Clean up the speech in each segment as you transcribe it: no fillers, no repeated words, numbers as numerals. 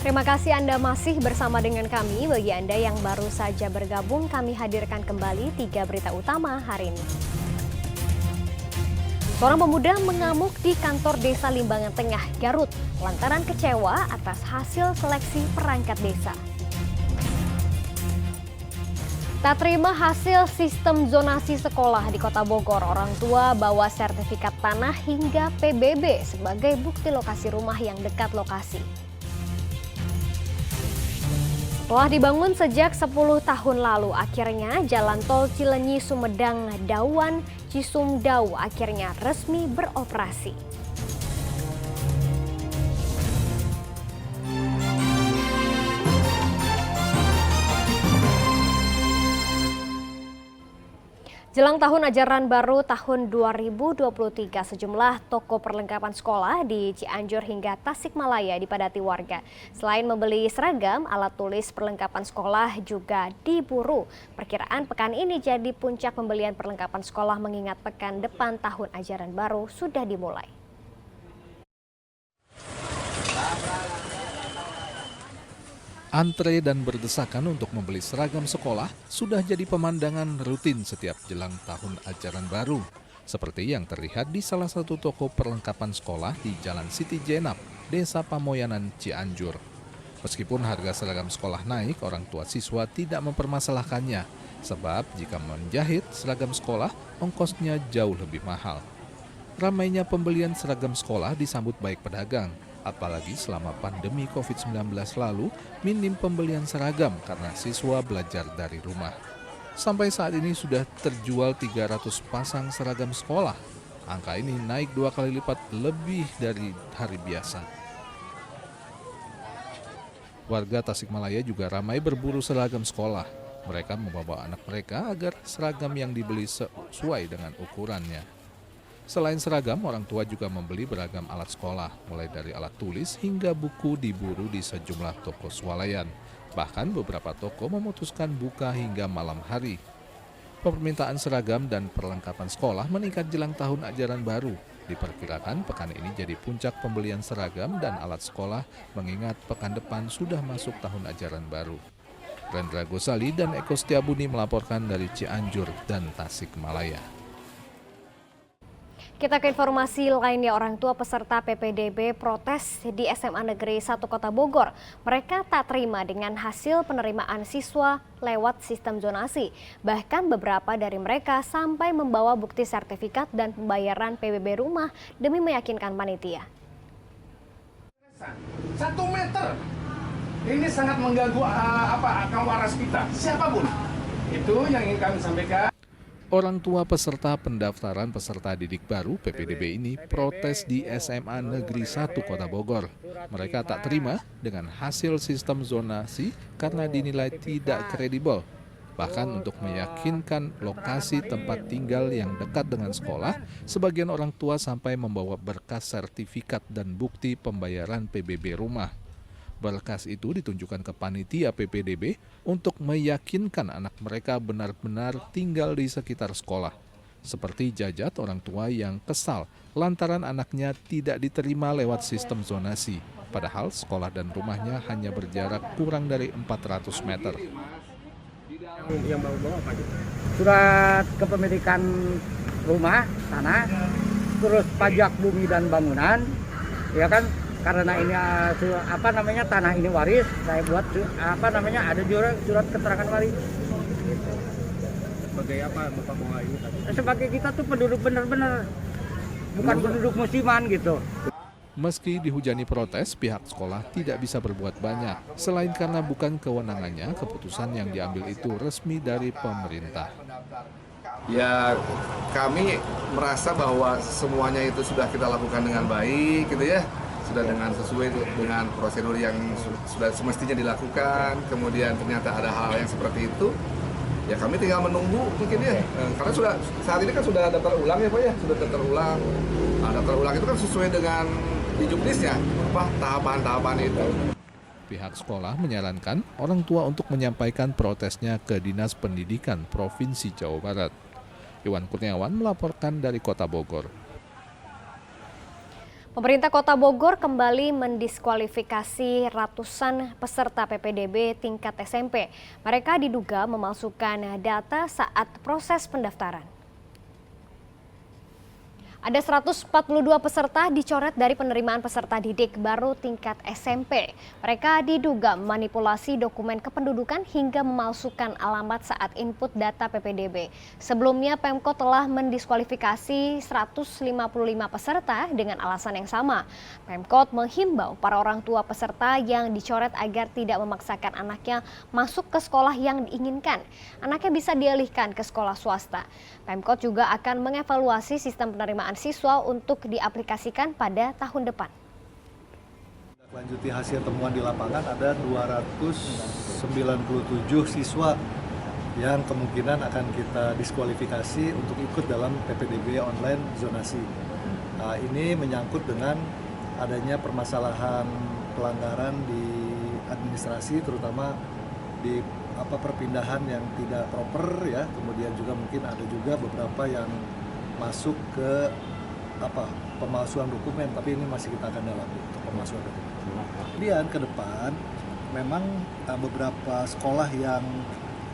Terima kasih Anda masih bersama dengan kami. Bagi Anda yang baru saja bergabung, kami hadirkan kembali 3 berita utama hari ini. Seorang pemuda mengamuk di kantor Desa Limbangan Tengah, Garut, lantaran kecewa atas hasil seleksi perangkat desa. Tak terima hasil sistem zonasi sekolah di Kota Bogor, orang tua bawa sertifikat tanah hingga PBB sebagai bukti lokasi rumah yang dekat lokasi. Telah dibangun sejak 10 tahun lalu, akhirnya jalan tol Cilenyi-Sumedang-Dawan Cisumdawu akhirnya resmi beroperasi. Jelang tahun ajaran baru tahun 2023, sejumlah toko perlengkapan sekolah di Cianjur hingga Tasikmalaya dipadati warga. Selain membeli seragam, alat tulis perlengkapan sekolah juga diburu. Perkiraan pekan ini jadi puncak pembelian perlengkapan sekolah mengingat pekan depan tahun ajaran baru sudah dimulai. Antre dan berdesakan untuk membeli seragam sekolah sudah jadi pemandangan rutin setiap jelang tahun ajaran baru. Seperti yang terlihat di salah satu toko perlengkapan sekolah di Jalan Siti Jenab, Desa Pamoyanan, Cianjur. Meskipun harga seragam sekolah naik, orang tua siswa tidak mempermasalahkannya. Sebab jika menjahit seragam sekolah, ongkosnya jauh lebih mahal. Ramainya pembelian seragam sekolah disambut baik pedagang. Apalagi selama pandemi COVID-19 lalu, minim pembelian seragam karena siswa belajar dari rumah. Sampai saat ini sudah terjual 300 pasang seragam sekolah. Angka ini naik 2 kali lipat lebih dari hari biasa. Warga Tasikmalaya juga ramai berburu seragam sekolah. Mereka membawa anak mereka agar seragam yang dibeli sesuai dengan ukurannya. Selain seragam, orang tua juga membeli beragam alat sekolah, mulai dari alat tulis hingga buku diburu di sejumlah toko swalayan. Bahkan beberapa toko memutuskan buka hingga malam hari. Permintaan seragam dan perlengkapan sekolah meningkat jelang tahun ajaran baru. Diperkirakan pekan ini jadi puncak pembelian seragam dan alat sekolah mengingat pekan depan sudah masuk tahun ajaran baru. Rendra Gosali dan Eko Setiabudi melaporkan dari Cianjur dan Tasikmalaya. Kita ke informasi lainnya, orang tua peserta PPDB protes di SMA Negeri 1 Kota Bogor. Mereka tak terima dengan hasil penerimaan siswa lewat sistem zonasi. Bahkan beberapa dari mereka sampai membawa bukti sertifikat dan pembayaran PBB rumah demi meyakinkan panitia. 1 meter, ini sangat mengganggu akal waras kita, siapapun. Itu yang ingin kami sampaikan. Orang tua peserta pendaftaran peserta didik baru PPDB ini protes di SMA Negeri 1 Kota Bogor. Mereka tak terima dengan hasil sistem zonasi karena dinilai tidak kredibel. Bahkan untuk meyakinkan lokasi tempat tinggal yang dekat dengan sekolah, sebagian orang tua sampai membawa berkas sertifikat dan bukti pembayaran PBB rumah. Berkas itu ditunjukkan ke panitia PPDB untuk meyakinkan anak mereka benar-benar tinggal di sekitar sekolah. Seperti Jajat, orang tua yang kesal lantaran anaknya tidak diterima lewat sistem zonasi. Padahal sekolah dan rumahnya hanya berjarak kurang dari 400 meter. Yang bawa-bawa apa gitu? Surat kepemilikan rumah, tanah, terus pajak bumi dan bangunan, ya kan? Karena ini tanah ini waris, saya buat ada surat keterangan waris. Gitu. Sebagai apa Bapak bawa ini tadi? Sebagai kita tuh penduduk benar-benar, bukan penduduk musiman gitu. Meski dihujani protes, pihak sekolah tidak bisa berbuat banyak. Selain karena bukan kewenangannya, keputusan yang diambil itu resmi dari pemerintah. Ya, kami merasa bahwa semuanya itu sudah kita lakukan dengan baik, gitu ya. Sudah sesuai dengan prosedur yang sudah semestinya dilakukan, kemudian ternyata ada hal yang seperti itu, ya kami tinggal menunggu mungkin ya, karena saat ini kan sudah daftar ulang ya Pak ya, sudah daftar ulang. Nah, daftar ulang itu kan sesuai dengan di juknisnya, tahapan-tahapan itu. Pihak sekolah menyarankan orang tua untuk menyampaikan protesnya ke Dinas Pendidikan Provinsi Jawa Barat. Iwan Kurniawan melaporkan dari Kota Bogor. Pemerintah Kota Bogor kembali mendiskualifikasi ratusan peserta PPDB tingkat SMP. Mereka diduga memalsukan data saat proses pendaftaran. Ada 142 peserta dicoret dari penerimaan peserta didik baru tingkat SMP. Mereka diduga memanipulasi dokumen kependudukan hingga memalsukan alamat saat input data PPDB. Sebelumnya Pemkot telah mendiskualifikasi 155 peserta dengan alasan yang sama. Pemkot menghimbau para orang tua peserta yang dicoret agar tidak memaksakan anaknya masuk ke sekolah yang diinginkan. Anaknya bisa dialihkan ke sekolah swasta. Pemkot juga akan mengevaluasi sistem penerimaan siswa untuk diaplikasikan pada tahun depan. Lanjuti hasil temuan di lapangan ada 297 siswa yang kemungkinan akan kita diskualifikasi untuk ikut dalam PPDB online zonasi. Ini menyangkut dengan adanya permasalahan pelanggaran di administrasi, terutama di perpindahan yang tidak proper ya, kemudian juga mungkin ada juga beberapa yang masuk ke pemalsuan dokumen, tapi ini masih kita akan dalami untuk pemalsuan dokumen. Kemudian ke depan memang beberapa sekolah yang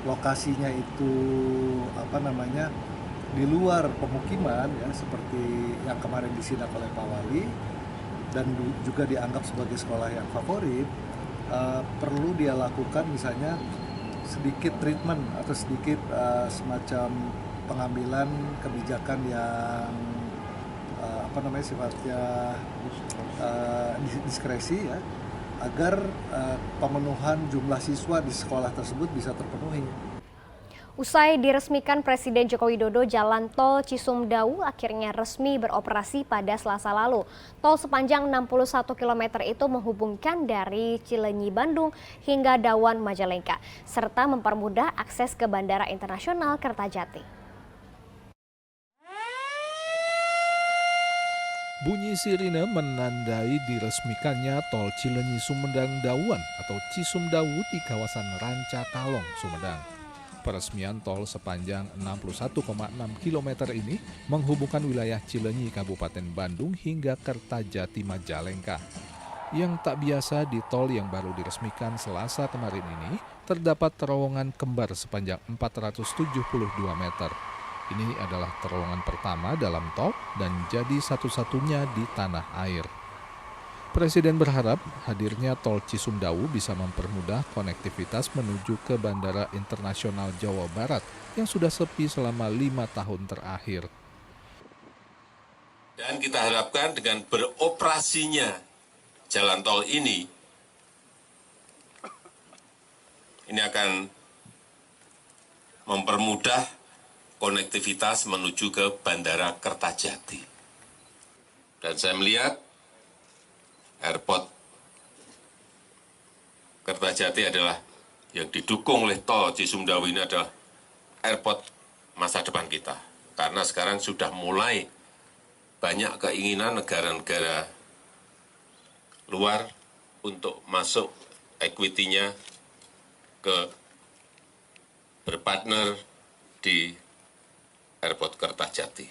lokasinya itu di luar pemukiman ya, seperti yang kemarin disidak oleh Pak Wali dan juga dianggap sebagai sekolah yang favorit, perlu dia lakukan misalnya sedikit treatment atau sedikit semacam pengambilan kebijakan yang sifatnya diskresi ya, agar pemenuhan jumlah siswa di sekolah tersebut bisa terpenuhi. Usai diresmikan Presiden Joko Widodo, jalan tol Cisumdawu akhirnya resmi beroperasi pada Selasa lalu. Tol sepanjang 61 km itu menghubungkan dari Cileunyi, Bandung hingga Dawan, Majalengka, serta mempermudah akses ke Bandara Internasional Kertajati. Bunyi sirine menandai diresmikannya tol Cileunyi-Sumedang Dawan atau Cisumdawu di kawasan Ranca Kalong, Sumedang. Peresmian tol sepanjang 61,6 km ini menghubungkan wilayah Cileunyi, Kabupaten Bandung hingga Kertajati, Majalengka. Yang tak biasa di tol yang baru diresmikan Selasa kemarin ini, terdapat terowongan kembar sepanjang 472 meter. Ini adalah terowongan pertama dalam tol dan jadi satu-satunya di tanah air. Presiden berharap hadirnya tol Cisumdawu bisa mempermudah konektivitas menuju ke Bandara Internasional Jawa Barat yang sudah sepi selama 5 tahun terakhir. Dan kita harapkan dengan beroperasinya jalan tol ini akan mempermudah konektivitas menuju ke Bandara Kertajati. Dan saya melihat Airport Kertajati adalah yang didukung oleh tol Cisumdawu ini adalah airport masa depan kita. Karena sekarang sudah mulai banyak keinginan negara-negara luar untuk masuk equity-nya ke berpartner di Airport Kertajati.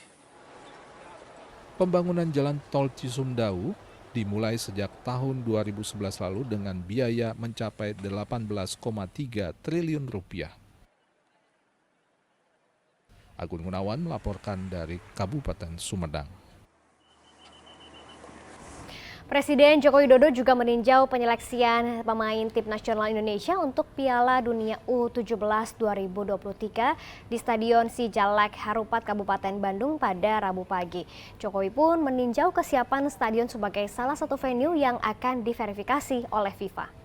Pembangunan jalan tol Cisumdawu dimulai sejak tahun 2011 lalu dengan biaya mencapai 18,3 triliun rupiah. Agun Gunawan melaporkan dari Kabupaten Sumedang. Presiden Joko Widodo juga meninjau penyeleksian pemain tim nasional Indonesia untuk Piala Dunia U17 2023 di Stadion Sijalak Harupat Kabupaten Bandung pada Rabu pagi. Jokowi pun meninjau kesiapan stadion sebagai salah satu venue yang akan diverifikasi oleh FIFA.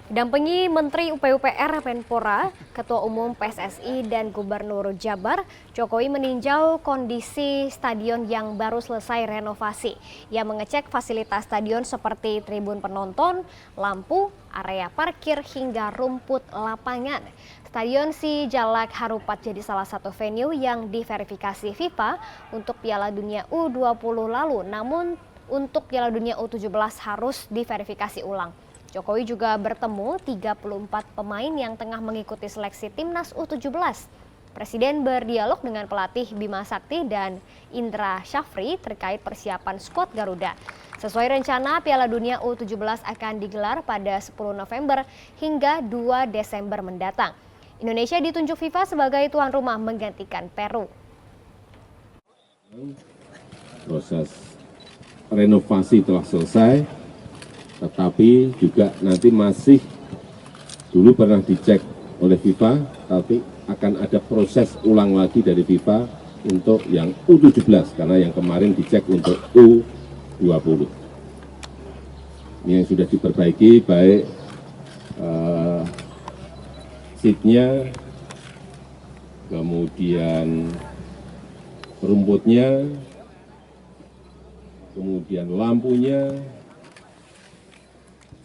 Didampingi Menteri PUPR Menpora, Ketua Umum PSSI dan Gubernur Jabar, Jokowi meninjau kondisi stadion yang baru selesai renovasi. Ia mengecek fasilitas stadion seperti tribun penonton, lampu, area parkir hingga rumput lapangan. Stadion Sijalak Harupat jadi salah satu venue yang diverifikasi FIFA untuk Piala Dunia U20 lalu, namun untuk Piala Dunia U17 harus diverifikasi ulang. Jokowi juga bertemu 34 pemain yang tengah mengikuti seleksi timnas U17. Presiden berdialog dengan pelatih Bima Sakti dan Indra Syafri terkait persiapan skuad Garuda. Sesuai rencana, Piala Dunia U17 akan digelar pada 10 November hingga 2 Desember mendatang. Indonesia ditunjuk FIFA sebagai tuan rumah menggantikan Peru. Proses renovasi telah selesai, tetapi juga nanti masih dulu pernah dicek oleh FIFA, tapi akan ada proses ulang lagi dari FIFA untuk yang U17, karena yang kemarin dicek untuk U20. Ini yang sudah diperbaiki, baik seatnya, kemudian rumputnya, kemudian lampunya,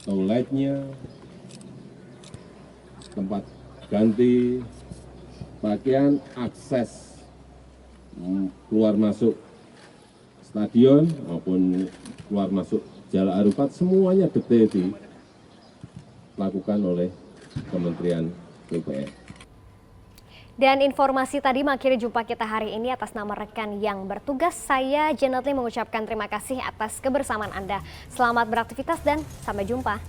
toiletnya, tempat ganti pakaian, akses keluar masuk stadion maupun keluar masuk Jalak Harupat, semuanya detail dilakukan oleh Kementerian PUPR. Dan informasi tadi mengakhiri jumpa kita hari ini. Atas nama rekan yang bertugas, saya Janetli mengucapkan terima kasih atas kebersamaan Anda. Selamat beraktivitas dan sampai jumpa.